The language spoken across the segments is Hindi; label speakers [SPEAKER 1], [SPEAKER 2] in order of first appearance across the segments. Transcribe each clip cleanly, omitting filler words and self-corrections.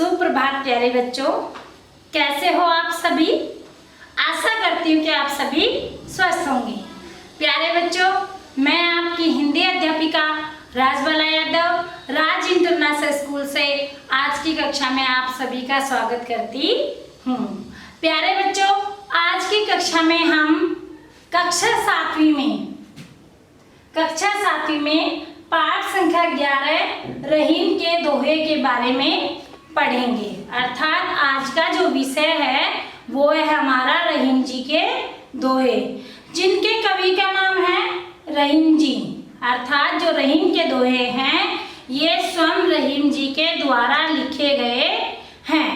[SPEAKER 1] सुप्रभात प्यारे बच्चों, कैसे हो आप सभी। आशा करती हूँ कि आप सभी स्वस्थ होंगे। प्यारे बच्चों, मैं आपकी हिंदी अध्यापिका राजबाला यादव राज इंटरनेशनल स्कूल से आज की कक्षा में आप सभी का स्वागत करती हूँ। प्यारे बच्चों, आज की कक्षा में हम कक्षा सातवीं में पाठ संख्या 11 रहीम के दोहे के बारे में पढ़ेंगे। अर्थात आज का जो विषय है वो है हमारा रहीम जी के दोहे, जिनके कवि का नाम है रहीम जी। अर्थात जो रहीम के दोहे हैं ये स्वयं रहीम जी के द्वारा लिखे गए हैं।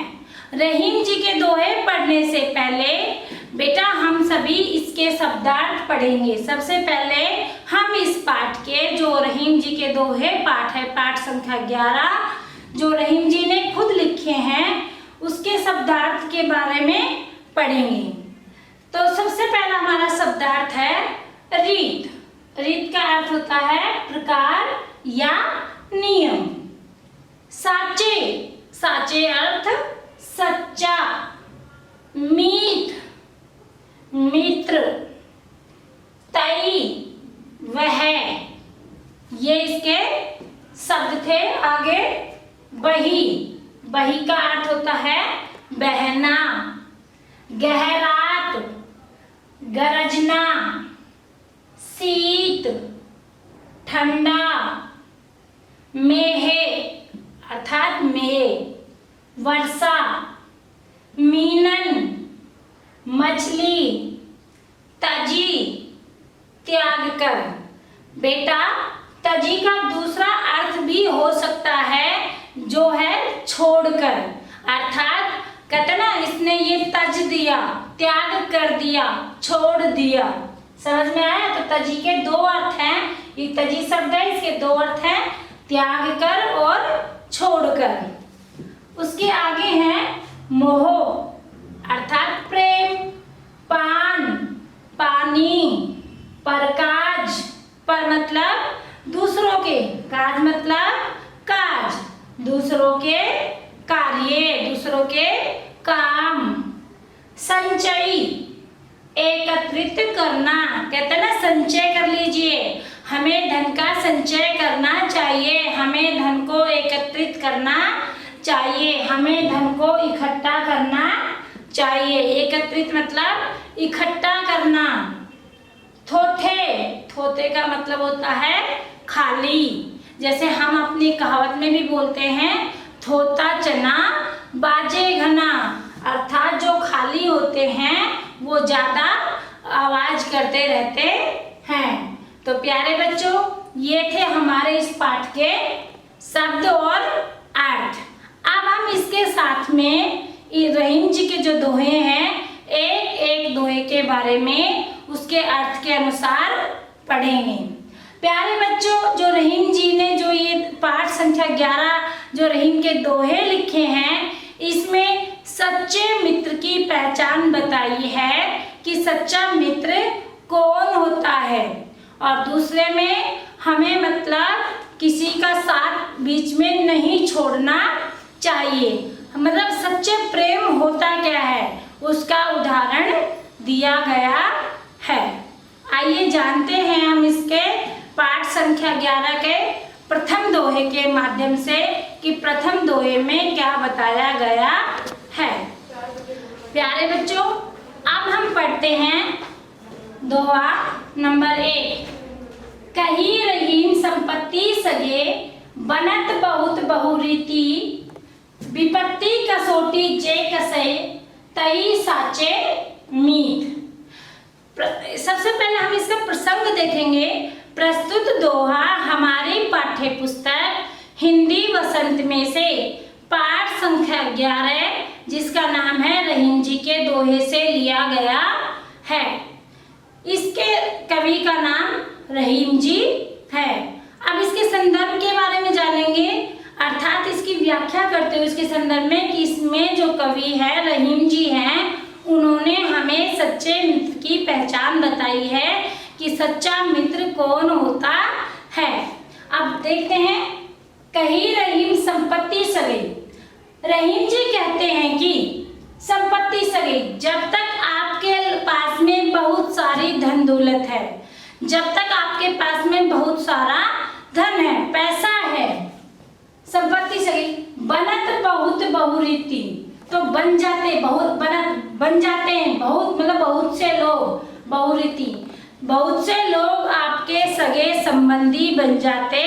[SPEAKER 1] रहीम जी के दोहे पढ़ने से पहले बेटा हम सभी इसके शब्दार्थ पढ़ेंगे। सबसे पहले हम इस पाठ के जो रहीम जी के दोहे पाठ है, पाठ संख्या 11 जो रहीम जी ने खुद लिखे हैं, उसके शब्दार्थ के बारे में पढ़ेंगे। तो सबसे पहला हमारा शब्दार्थ है रीत। रीत का अर्थ होता है प्रकार या नियम। साचे, साचे अर्थ सच्चा। मीत, मित्र। तई, वह, ये इसके शब्द थे। आगे बही, बही का अर्थ होता है बहना। गहरात, गरजना। शीत, ठंडा। मेहे अर्थात मेह। वर्षा, मीनन, मछली। तजी, त्याग कर। बेटा तजी का दूसरा अर्थ भी हो सकता है जो है छोड़कर। अर्थात कहते ना इसने ये तज दिया, त्याग कर दिया, छोड़ दिया। समझ में आया। तो तजी के दो अर्थ हैं। ये तजी शब्द है, इसके दो अर्थ हैं, त्याग कर और छोड़कर। उसके आगे है मोह अर्थात प्रेम। पान, पानी। परकाज, पर मतलब दूसरों के, काज मतलब काज, दूसरों के कार्य, दूसरों के काम। संचयी, एकत्रित करना। कहते हैं ना संचय कर लीजिए, हमें धन का संचय करना चाहिए, हमें धन को एकत्रित करना चाहिए, हमें धन को इकट्ठा करना चाहिए। एकत्रित मतलब इकट्ठा करना। थोथे, थोथे का मतलब होता है खाली। जैसे हम अपनी कहावत में भी बोलते हैं थोथा चना बाजे घना। अर्थात जो खाली होते हैं वो ज्यादा आवाज करते रहते हैं। तो प्यारे बच्चों, ये थे हमारे इस पाठ के शब्द और अर्थ। अब हम इसके साथ में रहीम जी के जो दोहे हैं, एक एक दोहे के बारे में उसके अर्थ के अनुसार पढ़ेंगे। प्यारे बच्चों, जो रहीम जी ने जो ये पाठ संख्या 11 जो रहीम के दोहे लिखे हैं, इसमें सच्चे मित्र की पहचान बताई है कि सच्चा मित्र कौन होता है। और दूसरे में हमें मतलब किसी का साथ बीच में नहीं छोड़ना चाहिए। मतलब सच्चे प्रेम होता क्या है उसका उदाहरण दिया गया है। आइए जानते हैं हम इसके पाठ संख्या 11 के प्रथम दोहे के माध्यम से कि प्रथम दोहे में क्या बताया गया है। प्यारे बच्चों, अब हम पढ़ते हैं दोहा नंबर 1। कही रहीम संपत्ति सगे बनत बहुत बहुरीति। विपत्ति कसोटी जे कसे तई साचे मीत। सबसे पहले हम इसका प्रसंग देखेंगे। प्रस्तुत दोहा हमारी पाठ्य पुस्तक हिंदी वसंत में से पाठ संख्या 11 जिसका नाम है रहीम जी के दोहे से लिया गया है। इसके कवि का नाम रहीम जी है। अब इसके संदर्भ के बारे में जानेंगे, अर्थात इसकी व्याख्या करते हुए इसके संदर्भ में कि इसमें जो कवि है रहीम जी हैं, उन्होंने हमें सच्चे मित्र की पहचान बताई है कि सच्चा मित्र कौन होता है। अब देखते हैं। कही रहीम संपत्ति सगे। रहीम जी कहते हैं कि संपत्ति सगी, जब तक आपके पास में बहुत सारी धन दौलत है, जब तक आपके पास में बहुत सारा धन है, पैसा है, संपत्ति सगी। बनत बहुत बहुरीति, तो बन जाते बहुत, बन जाते हैं बहुत, मतलब बहुत से लोग, बहुरीति बहुत से लोग आपके सगे संबंधी बन जाते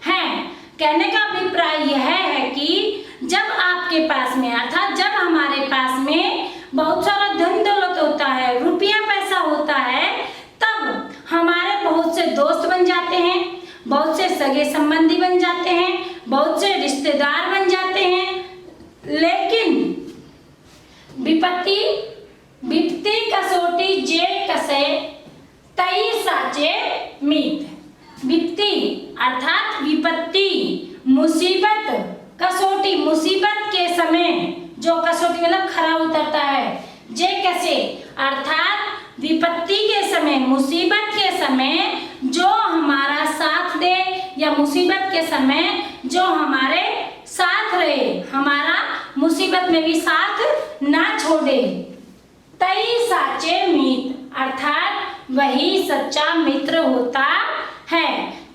[SPEAKER 1] हैं। कहने का अभिप्राय यह है कि जब आपके पास में, अर्थात जब हमारे पास में बहुत सारा धन दौलत होता है, रुपया पैसा होता है, तब हमारे बहुत से दोस्त बन जाते हैं, बहुत से सगे संबंधी बन जाते हैं, बहुत से रिश्तेदार बन जाते हैं। लेकिन विपत्ति कसौटी जे कसे तई साचे मीत। विपत्ति अर्थात विपत्ति, मुसीबत, कसौटी मुसीबत के समय, जो कसौटी मतलब खरा उतरता है, जे कसे अर्थात विपत्ति के समय, मुसीबत के समय जो हमारा साथ दे, या मुसीबत के समय जो हमारे साथ रहे, हमारा मुसीबत में भी साथ ना छोड़े। तई साचे मीत अर्थात वही सच्चा मित्र होता है।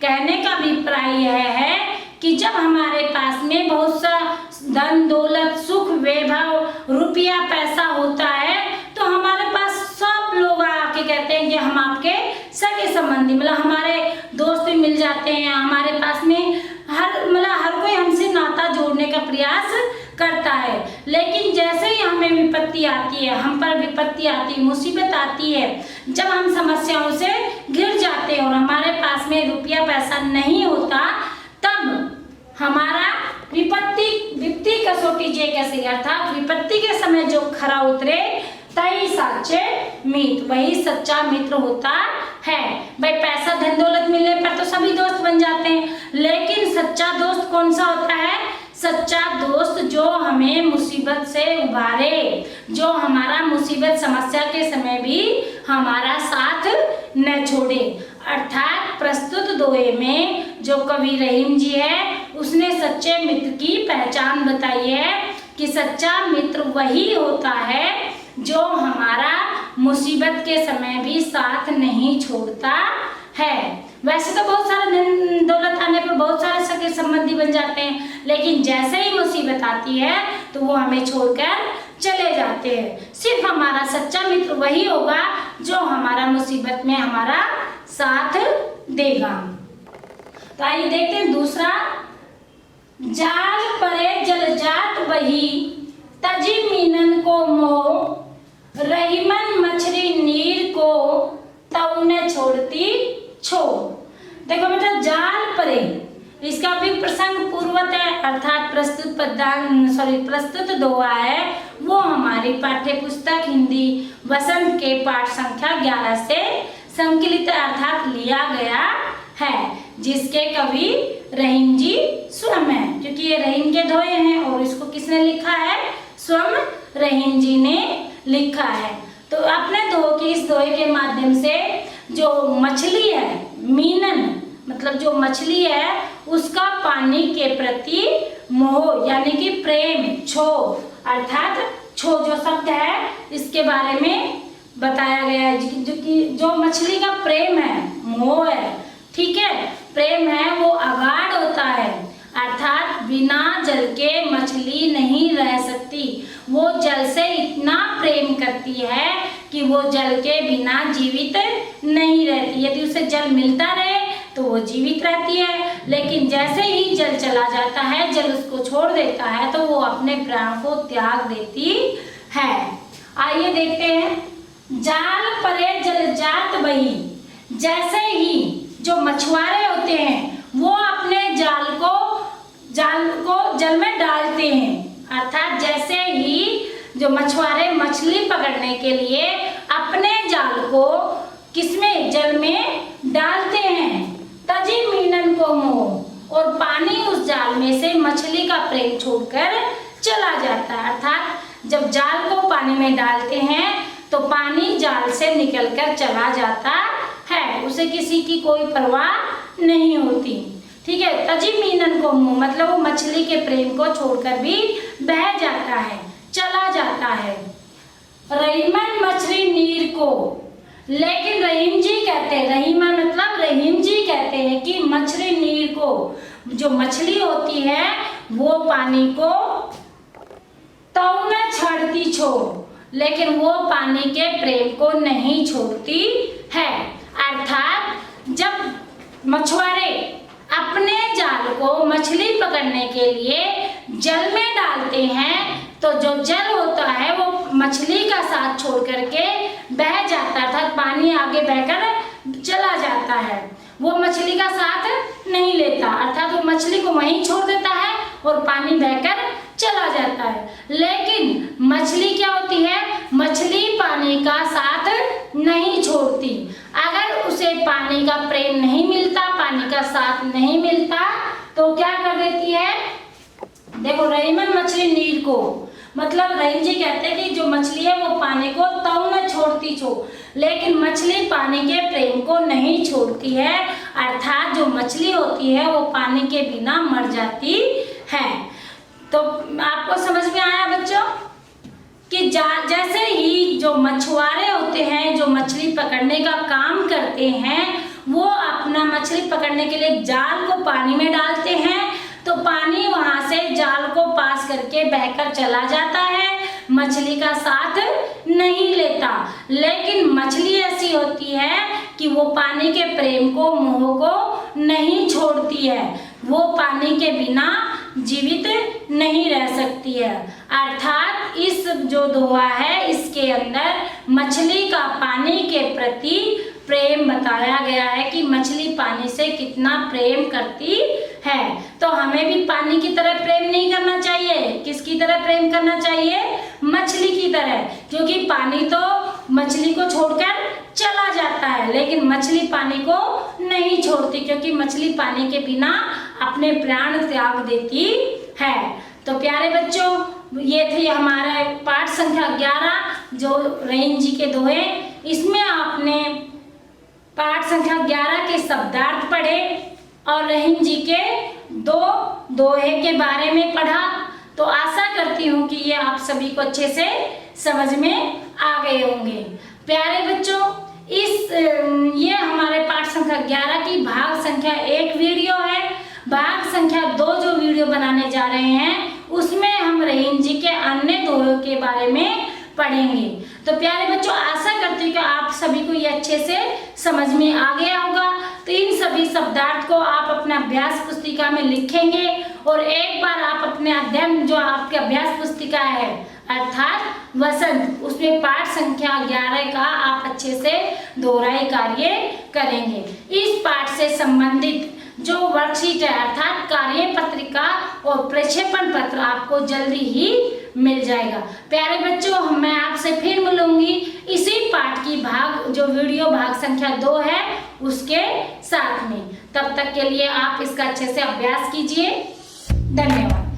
[SPEAKER 1] कहने का अभिप्राय यह है कि जब हमारे पास में बहुत सा धन दौलत, सुख, वैभव, रुपया पैसा होता है, तो हमारे पास सब लोग आके कहते हैं कि हम आपके सगे संबंधी, मतलब हमारे दोस्त भी मिल जाते हैं, हमारे पास में हर कोई हमसे नाता जोड़ने का प्रयास करता है। लेकिन जैसे ही हमें विपत्ति आती है, हम पर विपत्ति आती है, मुसीबत आती है, जब हम समस्याओं से घिर जाते हैं और हमारे पास में रुपया पैसा नहीं होता, तब हमारा विपत्ति कसौटी जे कैसे, अर्थात विपत्ति के समय जो खरा उतरे, तई साचे मीत वही सच्चा मित्र होता है। भाई पैसा धन दौलत मिलने पर तो सभी दोस्त बन जाते हैं, लेकिन सच्चा दोस्त कौन सा होता है? सच्चा दोस्त जो हमें मुसीबत से उबारे, जो हमारा मुसीबत समस्या के समय भी हमारा साथ न छोड़े। अर्थात प्रस्तुत दोहे में जो कवि रहीम जी है, उसने सच्चे मित्र की पहचान बताई है कि सच्चा मित्र वही होता है जो हमारा मुसीबत के समय भी साथ नहीं छोड़ता है। वैसे तो बहुत सारा धन दौलत आने पर बहुत सारे सगे संबंधी बन जाते हैं, लेकिन जैसे ही मुसीबत आती है तो वो हमें छोड़कर चले जाते हैं। सिर्फ हमारा सच्चा मित्र वही होगा जो हमारा मुसीबत में हमारा साथ देगा। तो आइए देखते हैं दूसरा, जाल परे जल जात बही तजी मीनन को मोह, रहीमन मछली नीर को तऊ न छोड़ती छो। देखो बेटा, जाल परे, इसका भी प्रसंग पूर्वत है, अर्थात प्रस्तुत दोहा है, वो हमारी पाठ्य पुस्तक हिंदी वसंत के पाठ संख्या 11 से संकलित अर्थात लिया गया है, जिसके कवि रहीम जी स्वयं है, क्योंकि ये रहीम के दोहे हैं और इसको किसने लिखा है? स्वयं रहीम जी ने लिखा है। तो अपने इस दोहे के माध्यम से जो मछली है, मीनन मतलब जो मछली है, उसका पानी के प्रति मोह यानी कि प्रेम, छो अर्थात छो जो शब्द है, इसके बारे में बताया गया है जो मछली का प्रेम है, मोह है, ठीक है, प्रेम है, वो अगाध होता है, अर्थात बिना जल के मछली नहीं रह सकती। वो जल से इतना प्रेम करती है कि वो जल के बिना जीवित नहीं रहती। यदि उसे जल मिलता रहे तो वो जीवित रहती है, लेकिन जैसे ही जल चला जाता है, जल उसको छोड़ देता है, तो वो अपने प्राण को त्याग देती है। आइए देखते हैं, जाल परे जल जात बही, जैसे ही जो मछुआरे होते हैं वो अपने जाल को जल में डालते हैं, अर्थात जैसे ही जो मछुआरे मछली पकड़ने के लिए अपने जाल को किसमें, जल में डालते हैं, तजी मीनन को मोह, और पानी उस जाल में से मछली का प्रेम छोड़कर चला जाता है। अर्थात जब जाल को पानी में डालते हैं तो पानी जाल से निकलकर चला जाता है, उसे किसी की कोई परवाह नहीं होती। ठीक है। तजी मीनन को मोह मतलब वो मछली के प्रेम को छोड़कर भी बह जाता है, चला जाता है। रहीमन मछली नीर को, लेकिन रहीम जी कहते हैं, रहीमन मतलब रहीम जी कहते हैं कि मछली नीर को, जो मछली होती है वो पानी को तो न छाड़ती छोड़, लेकिन वो पानी के प्रेम को नहीं छोड़ती है। अर्थात जब मछुआरे अपने जाल को मछली पकड़ने के लिए जल में डालते हैं तो जो जल होता है वो मछली का साथ छोड़ करके बह जाता है, अर्थात पानी आगे बहकर चला जाता है, वो मछली का साथ नहीं लेता, अर्थात वो मछली को वहीं छोड़ देता है और पानी बहकर चला जाता है। लेकिन मछली क्या होती है, मछली पानी का साथ नहीं छोड़ती। अगर उसे पानी का प्रेम नहीं मिलता, पानी का साथ नहीं मिलता तो क्या कर देती है, देखो रहीमन मछली नीर को मतलब रहीम जी कहते हैं कि जो मछली है वो पानी को तो न छोड़ती लेकिन मछली पानी के प्रेम को नहीं छोड़ती है, अर्थात जो मछली होती है वो पानी के बिना मर जाती है। तो आपको समझ में आया बच्चों कि जैसे ही जो मछुआरे होते हैं जो मछली पकड़ने का काम करते हैं वो अपना मछली पकड़ने के लिए जाल को पानी में डालते हैं तो पानी वहां से जाल को पास करके बहकर चला जाता है, मछली का साथ नहीं लेता। लेकिन मछली ऐसी होती है कि वो पानी के प्रेम को, मोह को नहीं छोड़ती है, वो पानी के बिना जीवित नहीं रह सकती है। अर्थात इस जो दोहा है इसके अंदर मछली का पानी के प्रति प्रेम बताया गया है कि मछली पानी से कितना प्रेम करती है। तो हमें भी पानी की तरह प्रेम नहीं करना चाहिए, किसकी तरह प्रेम करना चाहिए, मछली की तरह, क्योंकि पानी तो मछली को छोड़कर चला जाता है लेकिन मछली पानी को नहीं छोड़ती, क्योंकि मछली पानी के बिना अपने प्राण त्याग देती है। तो प्यारे बच्चों ये थे हमारा पाठ संख्या 11 जो रहीम जी के दोहे। इसमें आपने पाठ संख्या 11 के शब्दार्थ पढ़े और रहीम जी के 2 दोहे के बारे में पढ़ा। तो आशा करती हूँ कि ये आप सभी को अच्छे से समझ में आ गए होंगे। प्यारे बच्चों ये हमारे पाठ संख्या 11 की भाग संख्या 1 वीडियो है। भाग संख्या 2 जो वीडियो बनाने जा रहे हैं उसमें हम रहीम जी के अन्य दोहों के बारे में पढ़ेंगे। तो प्यारे बच्चों आशा करती हूँ कि आप सभी को ये अच्छे से समझ में आ गया होगा। तो इन सभी शब्दार्थ को आप अपने अभ्यास पुस्तिका में लिखेंगे और एक बार आप अपने अध्ययन जो आपके अभ्यास पुस्तिका है अर्थात वसंत उसमें पाठ संख्या 11 का आप अच्छे से दोहराई कार्य करेंगे। इस पाठ से संबंधित जो वर्कशीट है अर्थात कार्य पत्रिका और प्रक्षेपण पत्र आपको जल्दी ही मिल जाएगा। प्यारे बच्चों मैं आपसे फिर मिलूंगी इसी पाठ की जो वीडियो भाग संख्या 2 है उसके साथ में। तब तक के लिए आप इसका अच्छे से अभ्यास कीजिए। धन्यवाद।